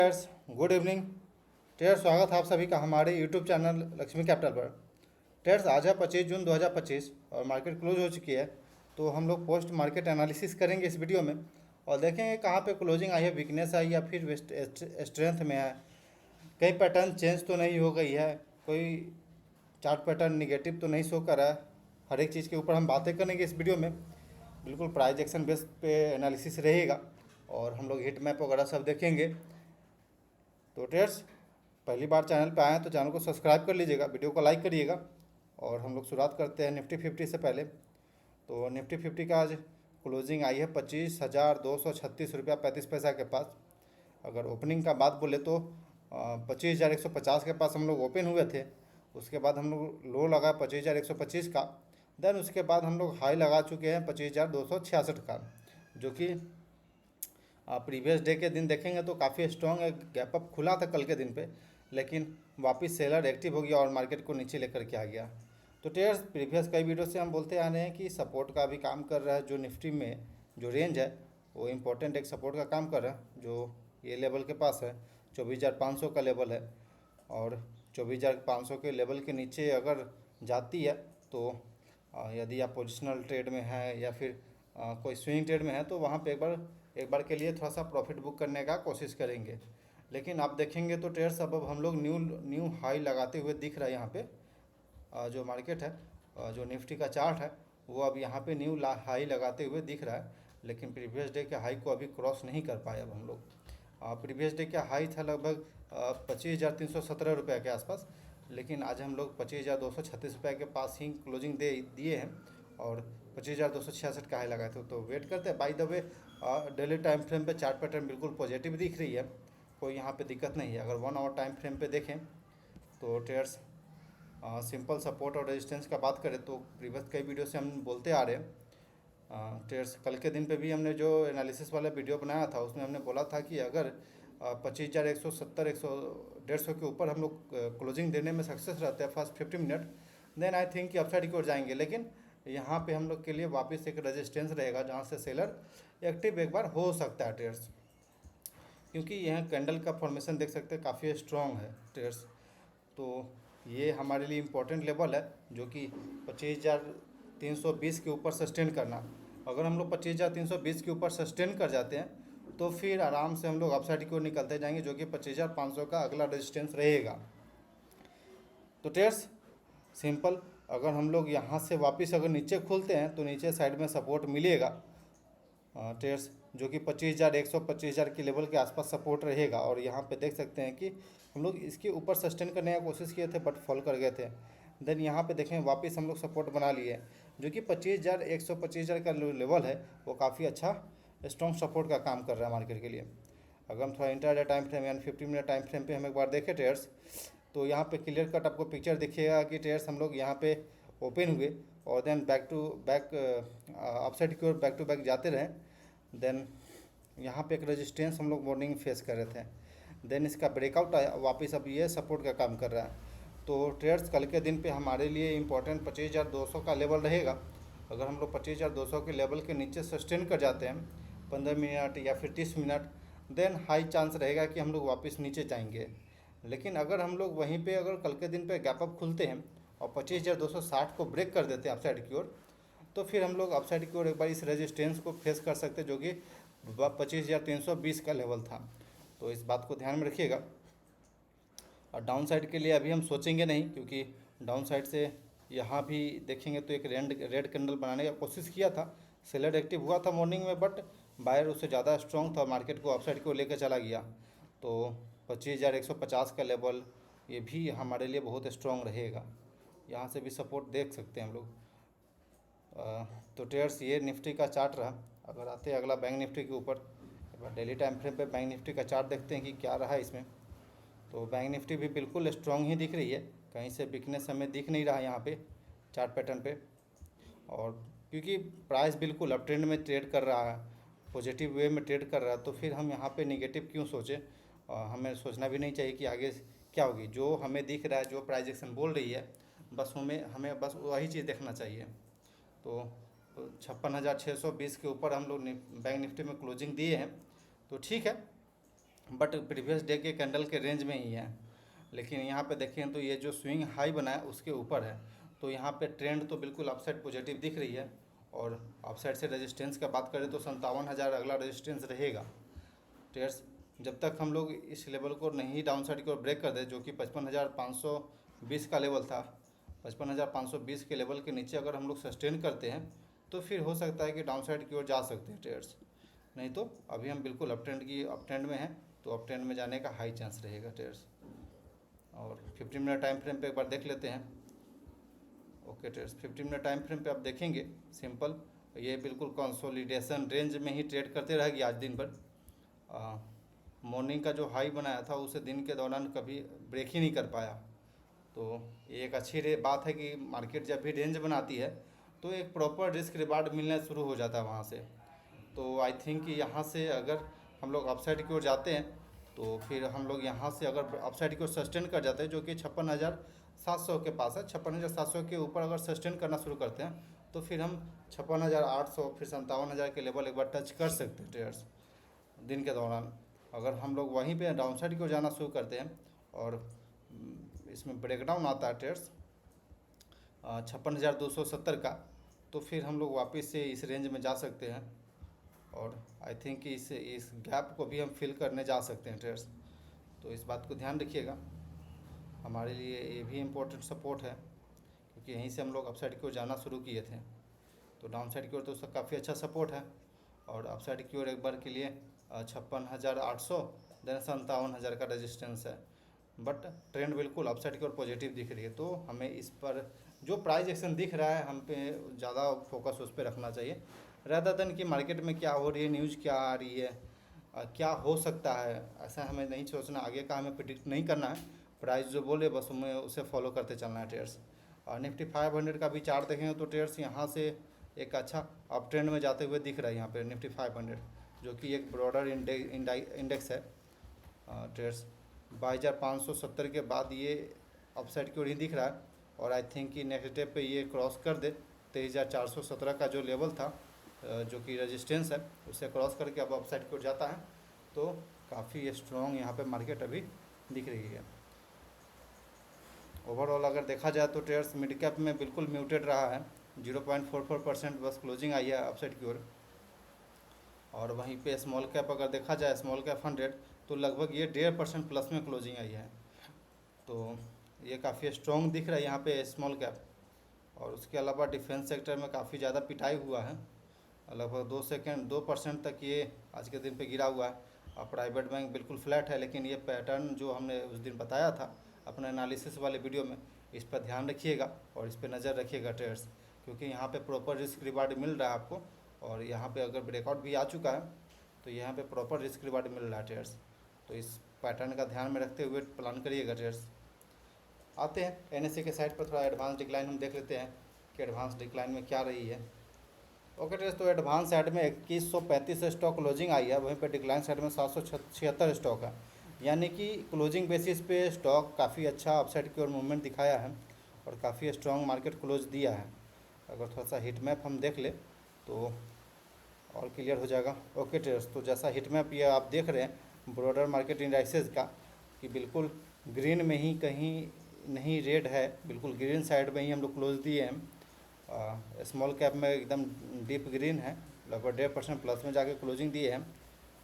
Traders good evening. Traders स्वागत है आप सभी का हमारे यूट्यूब चैनल लक्ष्मी कैपिटल पर। ट्रेडर्स आज है 25 जून 2025 और मार्केट क्लोज हो चुकी है। तो हम लोग पोस्ट मार्केट एनालिसिस करेंगे इस वीडियो में और देखेंगे कहाँ पे क्लोजिंग आई है, वीकनेस आई या फिर स्ट्रेंथ में है, कई पैटर्न चेंज तो नहीं हो गई है, कोई चार्ट पैटर्न निगेटिव तो नहीं शो कर रहा है। हर एक चीज़ के ऊपर हम बातें करेंगे इस वीडियो में। बिल्कुल प्राइस एक्शन बेस पे एनालिसिस रहेगा और हम लोग हिट मैप वगैरह सब देखेंगे। तो ट्रेडर्स पहली बार चैनल पे आए हैं तो चैनल को सब्सक्राइब कर लीजिएगा, वीडियो को लाइक करिएगा। और हम लोग शुरुआत करते हैं निफ्टी 50 से पहले। तो निफ्टी 50 का आज क्लोजिंग आई है 25,236 रुपया 35 पैसा के पास। अगर ओपनिंग का बात बोले तो 25,150 के पास हम लोग ओपन हुए थे। उसके बाद हम लोग लो लगा 25,125 का। देन उसके बाद हम लोग हाई लगा चुके हैं 25,266 का, जो कि प्रीवियस डे के दिन देखेंगे तो काफ़ी स्ट्रॉन्ग एक गैप अप खुला था कल के दिन पे, लेकिन वापस सेलर एक्टिव हो गया और मार्केट को नीचे लेकर के आ गया। तो ट्रेडर्स प्रीवियस कई वीडियो से हम बोलते आ रहे हैं कि सपोर्ट का भी काम कर रहा है। जो निफ्टी में जो रेंज है वो इम्पोर्टेंट एक सपोर्ट का काम कर रहा है, जो ये लेवल के पास है 24,500 का लेवल है। और 24,500 के लेवल के नीचे अगर जाती है तो यदि आप पोजिशनल ट्रेड में हैं या फिर कोई स्विंग ट्रेड में है तो वहाँ पे एक बार के लिए थोड़ा सा प्रॉफिट बुक करने का कोशिश करेंगे। लेकिन आप देखेंगे तो ट्रेड्स अब हम लोग न्यू हाई लगाते हुए दिख रहा है। यहाँ पे जो मार्केट है, जो निफ्टी का चार्ट है वो अब यहाँ पे न्यू हाई लगाते हुए दिख रहा है, लेकिन प्रीवियस डे के हाई को अभी क्रॉस नहीं कर पाए अब हम लोग। प्रीवियस डे का हाई था लगभग 25,317 रुपये के आसपास, लेकिन आज हम लोग 25,236 रुपये के पास ही क्लोजिंग दे दिए हैं और 25,266 का हाई लगाए थे। तो वेट करते हैं। By the way daily time frame पे चार्ट पैटर्न बिल्कुल पॉजिटिव दिख रही है, कोई यहाँ पे दिक्कत नहीं है। अगर 1 आवर टाइम फ्रेम पे देखें तो ट्रेड्स सिंपल सपोर्ट और रेजिस्टेंस का बात करें तो प्रीवियस कई वीडियो से हम बोलते आ रहे हैं। ट्रेड्स कल के दिन पे भी हमने जो एनालिसिस वाला वीडियो बनाया था उसमें हमने बोला था कि अगर 25,170 150 के ऊपर हम लोग क्लोजिंग देने में सक्सेस रहते हैं first 50 minute, then I think कि अपसाइड की ओर जाएंगे। लेकिन यहाँ पे हम लोग के लिए वापस एक रेजिस्टेंस रहेगा जहाँ से सेलर एक्टिव एक बार हो सकता है ट्रेड्स, क्योंकि यह कैंडल का फॉर्मेशन देख सकते हैं काफ़ी स्ट्रॉन्ग है ट्रेड्स। तो ये हमारे लिए इम्पोर्टेंट लेवल है जो कि 25,320 के ऊपर सस्टेन करना। अगर हम लोग 25,320 के ऊपर सस्टेन कर जाते हैं तो फिर आराम से हम लोग अपसाइड की ओर निकलते जाएंगे, जो कि 25,500 का अगला रेजिस्टेंस रहेगा। तो ट्रेड्स सिंपल, अगर हम लोग यहाँ से वापस अगर नीचे खुलते हैं तो नीचे साइड में सपोर्ट मिलेगा ट्रेड्स, जो कि 25,100 25,000 के लेवल के आसपास सपोर्ट रहेगा। और यहाँ पे देख सकते हैं कि हम लोग इसके ऊपर सस्टेन करने की कोशिश किए थे बट फॉल कर गए थे। देन यहाँ पे देखें वापस हम लोग सपोर्ट बना लिए, जो कि 25,100 25,000 का लेवल है वो काफ़ी अच्छा स्ट्रॉन्ग सपोर्ट का काम कर रहा है मार्केट के लिए। अगर हम थोड़ा इंटरडे टाइम फ्रेम यानी 50 मिनट टाइम फ्रेम पे हम एक बार देखें ट्रेड्स, तो यहाँ पे क्लियर कट आपको पिक्चर दिखेगा कि ट्रेड्स हम लोग यहाँ पे ओपन हुए और then back to back upside की ओर बैक टू बैक जाते रहे। देन यहाँ पे एक रेजिस्टेंस हम लोग मॉर्निंग फेस कर रहे थे, देन इसका ब्रेकआउट आया वापस, अब ये सपोर्ट का काम कर रहा है। तो ट्रेड्स कल के दिन पे हमारे लिए इंपॉर्टेंट 25,200 का लेवल रहेगा। अगर हम लोग 25,200 के लेवल के नीचे सस्टेन कर जाते हैं 15 मिनट या फिर 30 मिनट, देन हाई चांस रहेगा कि हम लोग वापस नीचे जाएंगे। लेकिन अगर हम लोग वहीं पे अगर कल के दिन पे गैप अप खुलते हैं और 25,260 को ब्रेक कर देते हैं अपसाइड की ओर, तो फिर हम लोग अपसाइड की ओर एक बार इस रेजिस्टेंस को फेस कर सकते हैं, जो कि 25,320 का लेवल था। तो इस बात को ध्यान में रखिएगा। और डाउन साइड के लिए अभी हम सोचेंगे नहीं, क्योंकि डाउन साइड से यहाँ भी देखेंगे तो एक रेड कैंडल बनाने की कोशिश किया था, सेलर एक्टिव हुआ था मॉर्निंग में, बट बायर उससे ज़्यादा स्ट्रॉन्ग था, मार्केट को अपसाइड को लेकर चला गया। तो 25,150 का लेवल ये भी हमारे लिए बहुत स्ट्रॉन्ग रहेगा, यहाँ से भी सपोर्ट देख सकते हैं हम लोग। तो ट्रेड्स ये निफ्टी का चार्ट रहा। अगर आते हैं अगला बैंक निफ्टी के ऊपर, एक बार डेली टाइम फ्रेम पे बैंक निफ्टी का चार्ट देखते हैं कि क्या रहा है इसमें। तो बैंक निफ्टी भी बिल्कुल स्ट्रॉन्ग ही दिख रही है, कहीं से वीकनेस हमें दिख नहीं रहा है यहाँ पे चार्ट पैटर्न पे। और क्योंकि प्राइस बिल्कुल अप ट्रेंड में ट्रेड कर रहा है, पॉजिटिव वे में ट्रेड कर रहा है, तो फिर हम यहाँ पे नेगेटिव क्यों सोचें। हमें सोचना भी नहीं चाहिए कि आगे क्या होगी। जो हमें दिख रहा है, जो प्राइस एक्शन बोल रही है, बस हमें बस वही चीज़ देखना चाहिए। तो 56,620 के ऊपर हम लोग बैंक निफ्टी में क्लोजिंग दिए हैं, तो ठीक है। बट प्रीवियस डे के कैंडल के रेंज में ही है। लेकिन यहाँ पे देखें तो ये जो स्विंग हाई बना है उसके ऊपर है, तो यहाँ पे ट्रेंड तो बिल्कुल अपसाइड पॉजिटिव दिख रही है। और अपसाइड से रेजिस्टेंस का बात करें तो 57,000 अगला रेजिस्टेंस रहेगा। ट्रेड्स जब तक हम लोग इस लेवल को नहीं डाउन साइड की ओर ब्रेक कर दे, जो कि 55,520 का लेवल था, 55,520 के लेवल के नीचे अगर हम लोग सस्टेन करते हैं तो फिर हो सकता है कि डाउन साइड की ओर जा सकते हैं ट्रेड्स। नहीं तो अभी हम बिल्कुल अप ट्रेंड में हैं, तो अप ट्रेंड में जाने का हाई चांस रहेगा ट्रेड्स। और 15 मिनट टाइम फ्रेम पे एक बार देख लेते हैं। Okay trades, 15 minute time frame पे आप देखेंगे सिंपल ये बिल्कुल कंसोलिडेशन रेंज में ही ट्रेड करते रहेगी आज दिन भर। मॉर्निंग का जो हाई बनाया था उसे दिन के दौरान कभी ब्रेक ही नहीं कर पाया। तो ये एक अच्छी बात है कि मार्केट जब भी रेंज बनाती है तो एक प्रॉपर रिस्क रिवार्ड मिलना शुरू हो जाता है वहाँ से। तो आई थिंक कि यहाँ से अगर हम लोग अपसाइड की ओर जाते हैं तो फिर हम लोग यहाँ से अगर अपसाइड की ओर सस्टेन कर जाते हैं, जो कि 56,700 के पास है, 56,700 के ऊपर अगर सस्टेन करना शुरू करते हैं तो फिर हम 56,800 फिर 57,000 के लेवल एक बार टच कर सकते हैं ट्रेडर्स दिन के दौरान। अगर हम लोग वहीं पे डाउन साइड की ओर जाना शुरू करते हैं और इसमें ब्रेकडाउन आता है ट्रेड्स 56,270 का, तो फिर हम लोग वापस से इस रेंज में जा सकते हैं। और आई थिंक कि इस गैप को भी हम फिल करने जा सकते हैं ट्रेड्स। तो इस बात को ध्यान रखिएगा, हमारे लिए ये भी इम्पोर्टेंट सपोर्ट है, क्योंकि यहीं से हम लोग अपसाइड की ओर जाना शुरू किए थे। तो डाउन साइड की ओर तो उसका काफ़ी अच्छा सपोर्ट है, और अपसाइड की ओर एक बार के लिए 56,800 देन 57,000 का रेजिस्टेंस है। बट ट्रेंड बिल्कुल अपसाइड की ओर पॉजिटिव दिख रही है, तो हमें इस पर जो प्राइस एक्शन दिख रहा है हम पे ज़्यादा फोकस उस पर रखना चाहिए, rather देन कि मार्केट में क्या हो रही है, न्यूज़ क्या आ रही है, क्या हो सकता है, ऐसा हमें नहीं सोचना। आगे का हमें प्रिडिक्ट नहीं करना है, प्राइस जो बोले बस हमें उसे फॉलो करते चलना है ट्रेड्स। और निफ्टी 500 का भी चार्ट देखेंगे तो ट्रेड्स यहाँ से एक अच्छा अप ट्रेंड में जाते हुए दिख रहा है यहाँ पे निफ्टी 500, जो कि एक ब्रॉडर इंडेक्स है ट्रेड्स। 22,570 के बाद ये अपसाइड की ओर ही दिख रहा है, और आई थिंक कि नेक्स्ट डे पे ये क्रॉस कर दे 23,417 का जो लेवल था, जो कि रेजिस्टेंस है, उसे क्रॉस करके अब अपसाइड की ओर जाता है, तो काफ़ी स्ट्रॉन्ग यहाँ पे मार्केट अभी दिख रही है। ओवरऑल अगर देखा जाए तो ट्रेड्स मिड कैप में बिल्कुल म्यूटेड रहा है, 0.44% बस क्लोजिंग आई है अपसाइड की ओर। और वहीं पे स्मॉल कैप अगर देखा जाए, स्मॉल कैप 100, तो लगभग ये 1.5% प्लस में क्लोजिंग आई है। तो ये काफ़ी स्ट्रॉन्ग दिख रहा है यहाँ पे स्मॉल कैप। और उसके अलावा डिफेंस सेक्टर में काफ़ी ज़्यादा पिटाई हुआ है, लगभग 2% तक ये आज के दिन पे गिरा हुआ है। और प्राइवेट बैंक बिल्कुल फ्लैट है, लेकिन ये पैटर्न जो हमने उस दिन बताया था अपने एनालिसिस वाले वीडियो में, इस पर ध्यान रखिएगा और इस पर नज़र रखिएगा ट्रेड्स, क्योंकि यहाँ पे प्रॉपर रिस्क रिवार्ड मिल रहा है आपको। और यहाँ पे अगर ब्रेकआउट भी आ चुका है तो यहाँ पे प्रॉपर रिस्क रिवार्ड मिल रहा है ट्रेड्स। तो इस पैटर्न का ध्यान में रखते हुए प्लान करिएगा ट्रेड्स। आते हैं एनएससी के साइड पर, थोड़ा एडवांस डिक्लाइन हम देख लेते हैं कि एडवांस डिक्लाइन में क्या रही है। ओके ट्रेड्स, तो एडवांस साइड में 2135 स्टॉक क्लोजिंग आई है, वहीं पर डिक्लाइन साइड में 776 स्टॉक है। यानी कि क्लोजिंग बेसिस पे स्टॉक काफ़ी अच्छा अपसाइड की ओर मूवमेंट दिखाया है और काफ़ी स्ट्रॉन्ग मार्केट क्लोज दिया है। अगर थोड़ा सा हिट मैप हम देख ले तो और क्लियर हो जाएगा। ओके ट्रेड्स, तो जैसा हिट मैप ये आप देख रहे हैं ब्रॉडर मार्केट इंडाइसेस का, कि बिल्कुल ग्रीन में ही कहीं नहीं रेड है, बिल्कुल ग्रीन साइड में ही हम लोग क्लोज दिए हैं। स्मॉल कैप में एकदम डीप ग्रीन है, लगभग 1.5% प्लस में जाके क्लोजिंग दिए हैं।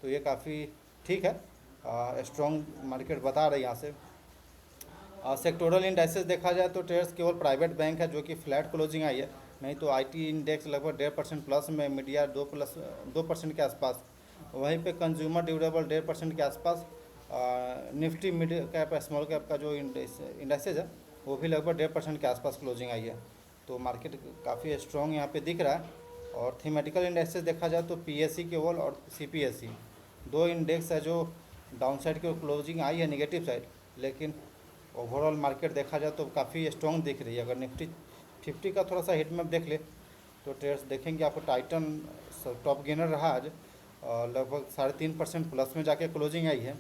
तो ये काफ़ी ठीक है, स्ट्रॉन्ग मार्केट बता रहे हैं यहाँ से। सेक्टोरल इंडाइसेस देखा जाए तो ट्रेड्स केवल प्राइवेट बैंक है जो कि फ्लैट क्लोजिंग आई है, नहीं तो आईटी इंडेक्स लगभग 1.5% प्लस में, मीडिया 2% के आसपास, वहीं पे कंज्यूमर ड्यूरेबल 1.5% के आसपास। Nifty mid cap small cap का जो इंडाइसेज है वो भी लगभग 1.5% के आसपास क्लोजिंग आई है। तो मार्केट काफ़ी स्ट्रॉन्ग यहाँ पे दिख रहा है। और थीमेटिकल इंडेक्सेस देखा जाए तो पीएससी केवल और सीपीएससी दो इंडेक्स है जो डाउन साइड की क्लोजिंग आई है नेगेटिव साइड, लेकिन ओवरऑल मार्केट देखा जाए तो काफ़ी स्ट्रॉन्ग दिख रही है। अगर निफ्टी 50 का थोड़ा सा हिट मैप देख ले तो ट्रेड्स देखेंगे आपको टाइटन टॉप गेनर रहा आज, लगभग 3.5% प्लस में जाके क्लोजिंग आई है।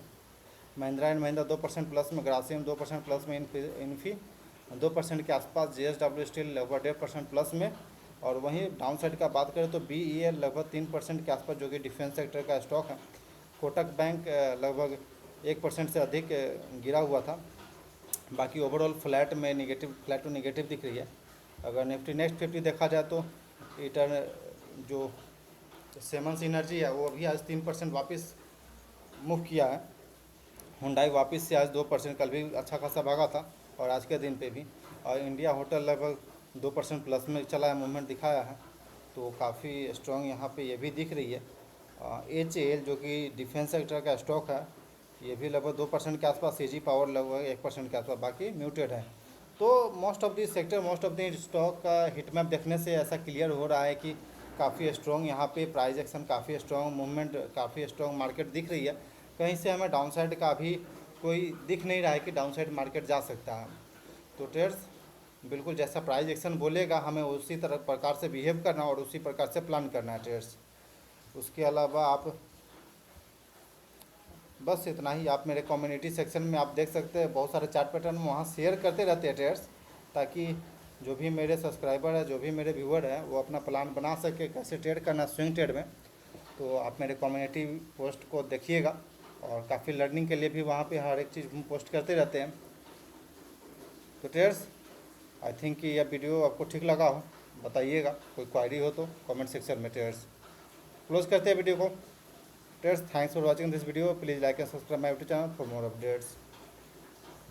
महिंद्रा एंड महिंद्रा 2% प्लस में, ग्रासिम 2% प्लस में, इन्फी 2% के आसपास, जेएसडब्ल्यू स्टील लगभग 1.5% प्लस में। और वहीं डाउन साइड का बात करें तो बीईएल लगभग 3% के आसपास, जो कि डिफेंस सेक्टर का स्टॉक है, कोटक बैंक लगभग 1% से अधिक गिरा हुआ था। बाकी ओवरऑल फ्लैट टू नेगेटिव दिख रही है। अगर निफ्टी नेक्स्ट 50 देखा जाए तो रिटर्न जो सेमंस एनर्जी है वो अभी आज 3% वापस मूव किया है। हुंडई वापस से आज 2%, कल भी अच्छा खासा भागा था और आज के दिन पे भी। और इंडिया होटल लगभग 2% प्लस में चला है, मूवमेंट दिखाया है, तो काफ़ी स्ट्रॉन्ग यहाँ पे ये भी दिख रही है। HAL जो कि डिफेंस सेक्टर का स्टॉक है, ये भी लगभग 2% के आसपास, CG पावर लगभग 1% के आसपास, बाकी म्यूटेड है। तो most of the sector, most of the stock का हिट मैप देखने से ऐसा क्लियर हो रहा है कि काफ़ी स्ट्रॉन्ग यहाँ पे प्राइस एक्शन, काफ़ी स्ट्रॉन्ग मूवमेंट, काफ़ी स्ट्रॉन्ग मार्केट दिख रही है। कहीं से हमें डाउनसाइड का भी कोई दिख नहीं रहा है कि डाउनसाइड मार्केट जा सकता है। तो ट्रेड्स बिल्कुल जैसा प्राइस एक्शन बोलेगा हमें उसी तरह प्रकार से बिहेव करना और उसी प्रकार से प्लान करना है ट्रेड्स। उसके अलावा आप बस इतना ही, आप मेरे कम्युनिटी सेक्शन में आप देख सकते हैं, बहुत सारे चार्ट पैटर्न वहाँ शेयर करते रहते हैं ट्रेड्स, ताकि जो भी मेरे सब्सक्राइबर है, जो भी मेरे व्यूअर है, वो अपना प्लान बना सके कैसे ट्रेड करना स्विंग ट्रेड में। तो आप मेरे कम्युनिटी पोस्ट को देखिएगा और काफ़ी लर्निंग के लिए भी वहाँ पे हर एक चीज़ हम पोस्ट करते रहते हैं। तो ट्रेड्स आई थिंक कि यह वीडियो आपको ठीक लगा हो, बताइएगा। कोई क्वायरी हो तो कमेंट सेक्शन में। ट्रेड्स क्लोज करते हैं वीडियो को। Trades thanks for watching this video. Please like and subscribe my YouTube channel for more updates.